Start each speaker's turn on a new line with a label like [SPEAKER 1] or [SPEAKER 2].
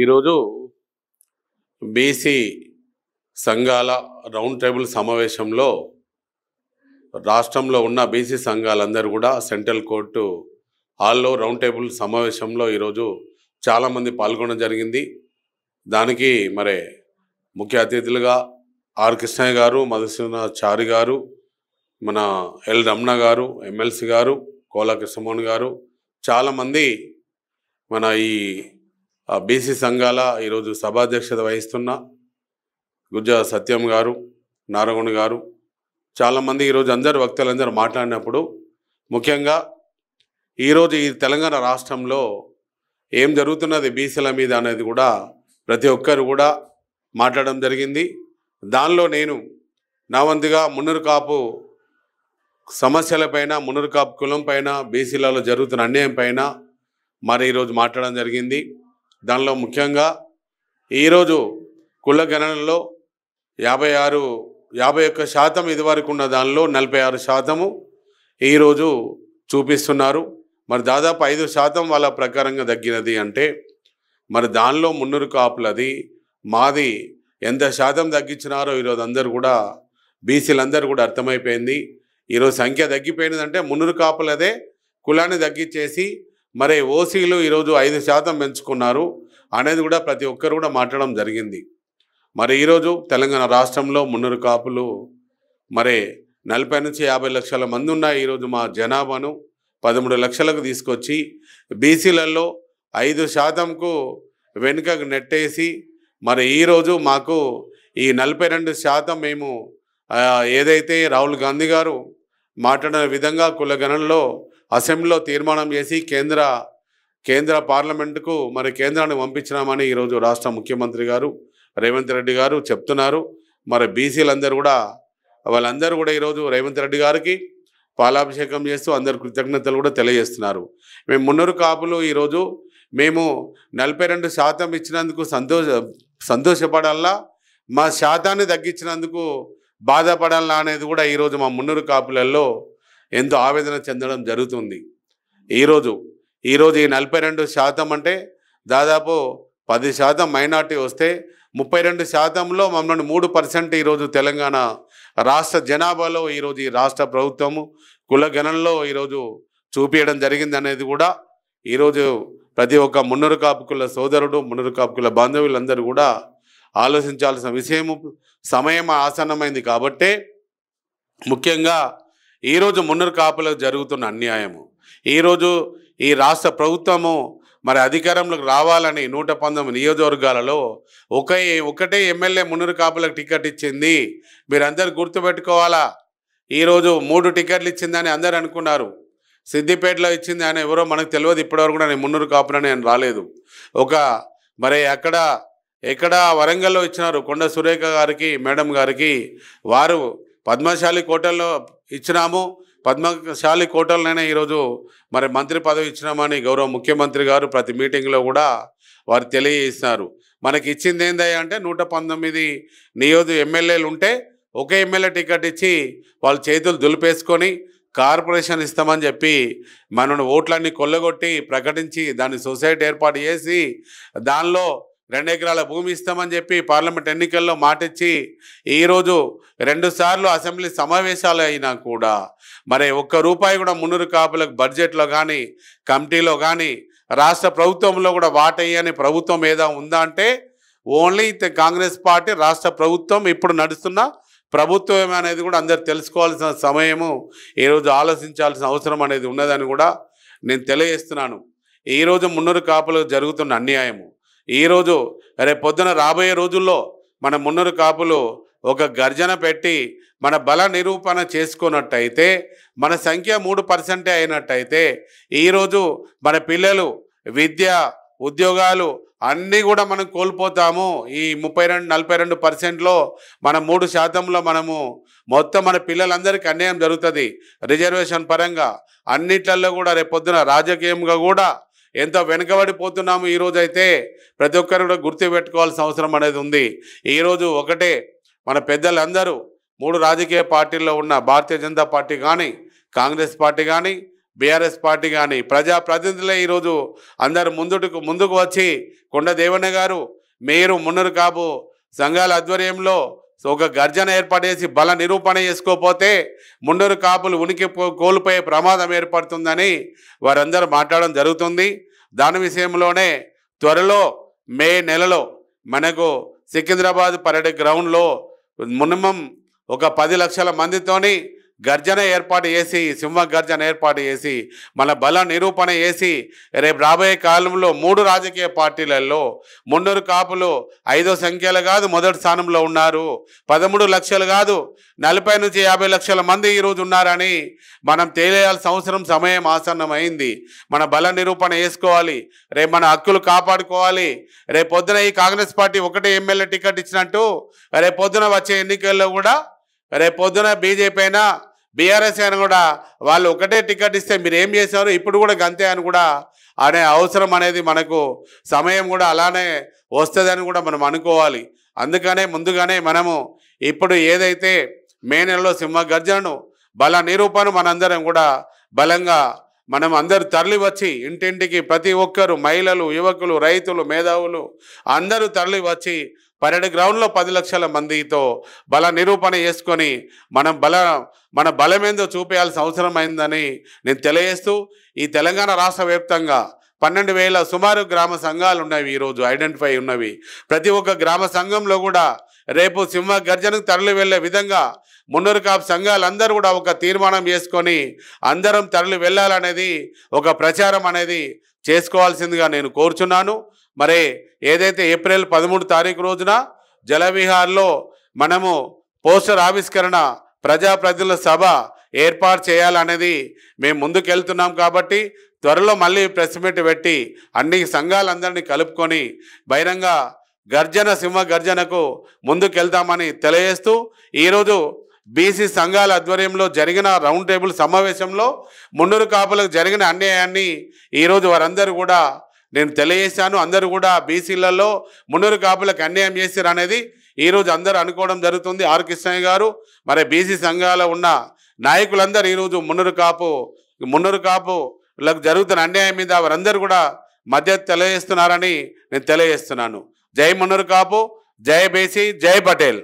[SPEAKER 1] ఈరోజు బీసీ సంఘాల round table సమావేశంలో రాష్ట్రంలో ఉన్న బీసీ సంఘాలందరూ కూడా సెంట్రల్ కోర్టు హాల్లో రౌండ్ టేబుల్ సమావేశంలో ఈరోజు చాలామంది పాల్గొనడం జరిగింది. దానికి మరి ముఖ్య అతిథులుగా ఆర్ కృష్ణయ్య గారు, మధుసూదనాచారి గారు, మన ఎల్ రమణ గారు, ఎమ్మెల్సీ గారు, కోలా కృష్ణమోహన్ గారు, చాలామంది మన ఈ బీసీ సంఘాల ఈరోజు సభాధ్యక్షత వహిస్తున్న గుజ్జ సత్యం గారు, నారగొండ గారు, చాలామంది ఈరోజు అందరు వక్తలందరూ మాట్లాడినప్పుడు ముఖ్యంగా ఈరోజు ఈ తెలంగాణ రాష్ట్రంలో ఏం జరుగుతున్నది బీసీల మీద అనేది కూడా ప్రతి ఒక్కరు కూడా మాట్లాడడం జరిగింది. దానిలో నేను నా వంతుగా మున్నూరు కాపు సమస్యలపైన, మున్నూరు కాపు కులం పైన, బీసీలలో జరుగుతున్న అన్యాయం పైన మరి ఈరోజు మాట్లాడడం జరిగింది. దానిలో ముఖ్యంగా ఈరోజు కుల గణనలో 51% ఇదివరకు ఉన్న దానిలో 46% ఈరోజు చూపిస్తున్నారు. మరి దాదాపు 5% వాళ్ళ ప్రకారంగా తగ్గినది అంటే మరి దానిలో మున్నూరు కాపులది మాది ఎంత శాతం తగ్గించినారో ఈరోజు అందరూ కూడా బీసీలందరూ కూడా అర్థమైపోయింది. ఈరోజు సంఖ్య తగ్గిపోయినదంటే మున్నూరు కాపులదే కులాన్ని తగ్గించేసి మరి ఓసీలు ఈరోజు 5% పెంచుకున్నారు అనేది కూడా ప్రతి ఒక్కరు కూడా మాట్లాడడం జరిగింది. మరి ఈరోజు తెలంగాణ రాష్ట్రంలో మున్నూరు కాపులు మరి 40 నుంచి 50 లక్షల మంది ఉన్న ఈరోజు మా జనాభాను 13 లక్షలకు తీసుకొచ్చి బీసీలలో 5%కు వెనుకకు నెట్టేసి మరి ఈరోజు మాకు ఈ 42% మేము ఏదైతే రాహుల్ గాంధీ గారు మాట్లాడిన విధంగా కులగణనలో అసెంబ్లీలో తీర్మానం చేసి కేంద్ర పార్లమెంటుకు మరి కేంద్రాన్ని పంపించినామని ఈరోజు రాష్ట్ర ముఖ్యమంత్రి గారు రేవంత్ రెడ్డి గారు చెప్తున్నారు. మరి బీసీలందరూ కూడా వాళ్ళందరూ కూడా ఈరోజు రేవంత్ రెడ్డి గారికి పాలాభిషేకం చేస్తూ అందరు కృతజ్ఞతలు కూడా తెలియజేస్తున్నారు. మేము మున్నూరు కాపులు ఈరోజు మేము 42% ఇచ్చినందుకు సంతోషపడాలా, మా శాతాన్ని తగ్గించినందుకు బాధపడాలా అనేది కూడా ఈరోజు మా మున్నూరు కాపులలో ఎంతో ఆవేదన చెందడం జరుగుతుంది. ఈరోజు ఈ 42% అంటే దాదాపు 10% మైనార్టీ వస్తే 32%లో మమ్మల్ని 3% ఈరోజు తెలంగాణ రాష్ట్ర జనాభాలో ఈరోజు ఈ రాష్ట్ర ప్రభుత్వము కులగణనలో ఈరోజు చూపించడం జరిగింది అనేది కూడా ఈరోజు ప్రతి ఒక్క మున్నూరు కాపుకుల సోదరుడు, మున్నూరు కాపుకుల బాంధవులందరూ కూడా ఆలోచించాల్సిన విషయము. సమయం ఆసన్నమైంది కాబట్టే ముఖ్యంగా ఈరోజు మున్నూరు కాపులకు జరుగుతున్న అన్యాయము, ఈరోజు ఈ రాష్ట్ర ప్రభుత్వము మరి అధికారంలోకి రావాలని 119 నియోజకవర్గాలలో ఒకటే ఎమ్మెల్యే మున్నూరు కాపులకు టికెట్ ఇచ్చింది. మీరందరూ గుర్తుపెట్టుకోవాలా. ఈరోజు 3 టికెట్లు ఇచ్చిందని అందరు అనుకున్నారు. సిద్దిపేటలో ఇచ్చింది ఆయన ఎవరో మనకు తెలియదు. ఇప్పటివరకు కూడా నేను మున్నూరు కాపులని నేను రాలేదు. మరి ఎక్కడ వరంగల్లో ఇచ్చినారు కొండ సురేఖ గారికి, మేడం గారికి. వారు పద్మశాలి కోటల్లో ఇచ్చినాము, పద్మశాలి కోటలనైనా ఈరోజు మరి మంత్రి పదవి ఇచ్చినామని గౌరవ ముఖ్యమంత్రి గారు ప్రతి మీటింగ్లో కూడా వారు తెలియజేస్తున్నారు. మనకి ఇచ్చింది ఏందయ్యా అంటే 119 ఎమ్మెల్యేలు ఉంటే ఒక ఎమ్మెల్యే టికెట్ ఇచ్చి వాళ్ళ చేతులు దులిపేసుకొని కార్పొరేషన్ ఇస్తామని చెప్పి మనను ఓట్లన్నీ కొల్లగొట్టి ప్రకటించి దాన్ని సొసైటీ ఏర్పాటు చేసి దానిలో 2 ఎకరాల భూమి ఇస్తామని చెప్పి పార్లమెంట్ ఎన్నికల్లో మాటిచ్చి ఈరోజు 2 సార్లు అసెంబ్లీ సమావేశాలు అయినా కూడా మరి ₹1 కూడా మున్నూరు కాపులకు బడ్జెట్లో కానీ, కమిటీలో కానీ, రాష్ట్ర ప్రభుత్వంలో కూడా వాటయ్యని ప్రభుత్వం ఏదో ఉందా అంటే ఓన్లీ కాంగ్రెస్ పార్టీ రాష్ట్ర ప్రభుత్వం ఇప్పుడు నడుస్తున్న ప్రభుత్వం అనేది కూడా అందరు తెలుసుకోవాల్సిన సమయము, ఈరోజు ఆలోచించాల్సిన అవసరం అనేది ఉన్నదని కూడా నేను తెలియజేస్తున్నాను. ఈరోజు మున్నూరు కాపులకు జరుగుతున్న అన్యాయము, ఈరోజు రేపు పొద్దున రాబోయే రోజుల్లో మన మున్నూరు కాపులు ఒక గర్జన పెట్టి మన బల నిరూపణ చేసుకున్నట్టయితే, మన సంఖ్య 3% అయినట్టయితే ఈరోజు మన పిల్లలు విద్య, ఉద్యోగాలు అన్నీ కూడా మనం కోల్పోతాము. ఈ 42-42%లో మన 3%లో మనము మొత్తం మన పిల్లలందరికీ అన్యాయం జరుగుతుంది. రిజర్వేషన్ పరంగా అన్నిట్లలో కూడా రేపు పొద్దున రాజకీయంగా కూడా ఎంతో వెనుకబడిపోతున్నాము. ఈరోజైతే ప్రతి ఒక్కరు కూడా గుర్తుపెట్టుకోవాల్సిన అవసరం అనేది ఉంది. ఈరోజు ఒకటే మన పెద్దలందరూ 3 రాజకీయ పార్టీల్లో ఉన్న భారతీయ జనతా పార్టీ కానీ, కాంగ్రెస్ పార్టీ కానీ, బీఆర్ఎస్ పార్టీ కానీ ప్రజాప్రతినిధులే ఈరోజు అందరు ముందుకు వచ్చి కొండ దేవన్న గారు మీరు మున్నూరు కాపు సంఘాల ఆధ్వర్యంలో ఒక గర్జన ఏర్పాటు చేసి బల నిరూపణ చేసుకోకపోతే మున్నూరు కాపులు ఉనికి కోల్పోయే ప్రమాదం ఏర్పడుతుందని వారందరూ మాట్లాడడం జరుగుతుంది. దాని విషయంలోనే త్వరలో మే నెలలో మనకు సికింద్రాబాద్ పరేడ్ గ్రౌండ్లో మినిమం ఒక 10 లక్షల మందితోని గర్జన ఏర్పాటు చేసి సింహ గర్జన ఏర్పాటు చేసి మన బల నిరూపణ చేసి రేపు రాబోయే కాలంలో 3 రాజకీయ పార్టీలలో మున్నూరు కాపులు 5వ సంఖ్యలు కాదు మొదటి స్థానంలో ఉన్నారు. 13 లక్షలు కాదు 40 నుంచి 50 లక్షల మంది ఈరోజు ఉన్నారని మనం తెలియాల్సిన అవసరం సమయం ఆసన్నమైంది. మన బల నిరూపణ చేసుకోవాలి. రేపు మన హక్కులు కాపాడుకోవాలి. రేపు పొద్దున ఈ కాంగ్రెస్ పార్టీ ఒకటే ఎమ్మెల్యే టికెట్ ఇచ్చినట్టు రేపు పొద్దున వచ్చే ఎన్నికల్లో కూడా రేపు పొద్దున బీజేపీ అయినా బీఆర్ఎస్ అయినా కూడా వాళ్ళు ఒకటే టికెట్ ఇస్తే మీరు ఏం చేశారు ఇప్పుడు కూడా గంతే అని కూడా అనే అవసరం అనేది మనకు సమయం కూడా అలానే వస్తుందని కూడా మనం అనుకోవాలి. అందుకనే ముందుగానే మనము ఇప్పుడు ఏదైతే మే నెలలో సింహ గర్జనను బల నిరూపణ మనందరం కూడా బలంగా మనం అందరూ తరలి వచ్చి ఇంటింటికి ప్రతి ఒక్కరు మహిళలు యువకులు రైతులు మేధావులు అందరూ తరలి వచ్చి పరేడ్ గ్రౌండ్లో 10 లక్షల మందితో బల నిరూపణ చేసుకొని మన బలమేందో చూపేయాల్సిన అవసరం అయిందని నేను తెలియజేస్తూ ఈ తెలంగాణ రాష్ట్ర వ్యాప్తంగా 12,000 సుమారు గ్రామ సంఘాలు ఉన్నవి ఈరోజు ఐడెంటిఫై ఉన్నవి. ప్రతి ఒక్క గ్రామ సంఘంలో కూడా రేపు సింహ గర్జనకు తరలి వెళ్ళే విధంగా మున్నూరు కాపు సంఘాలందరూ కూడా ఒక తీర్మానం చేసుకొని అందరం తరలి వెళ్ళాలనేది ఒక ప్రచారం అనేది చేసుకోవాల్సిందిగా నేను కోరుచున్నాను. మరి ఏదైతే ఏప్రిల్ 13 తారీఖు రోజున జలవిహార్లో మనము పోస్టర్ ఆవిష్కరణ ప్రజాప్రతినిధుల సభ ఏర్పాటు చేయాలనేది మేము ముందుకెళ్తున్నాం. కాబట్టి త్వరలో మళ్ళీ ప్రెస్ మీట్ పెట్టి అన్ని సంఘాలందరినీ కలుపుకొని బహిరంగ గర్జన సింహ గర్జనకు ముందుకెళ్తామని తెలియజేస్తూ ఈరోజు బీసీ సంఘాల ఆధ్వర్యంలో జరిగిన రౌండ్ టేబుల్ సమావేశంలో మున్నూరు కాపులకు జరిగిన అన్యాయాన్ని ఈరోజు వారందరూ కూడా నేను తెలియజేశాను. అందరూ కూడా బీసీలలో మున్నూరు కాపులకు అన్యాయం చేశారు అనేది ఈరోజు అందరూ అనుకోవడం జరుగుతుంది. ఆర్ కృష్ణయ్య గారు మరి బీసీ సంఘాల ఉన్న నాయకులందరూ ఈరోజు మున్నూరు కాపులకు జరుగుతున్న అన్యాయం మీద వారందరూ కూడా మద్దతు తెలియజేస్తున్నారని నేను తెలియజేస్తున్నాను. జై మున్నూరు కాపు, జై బీసీ, జై పటేల్.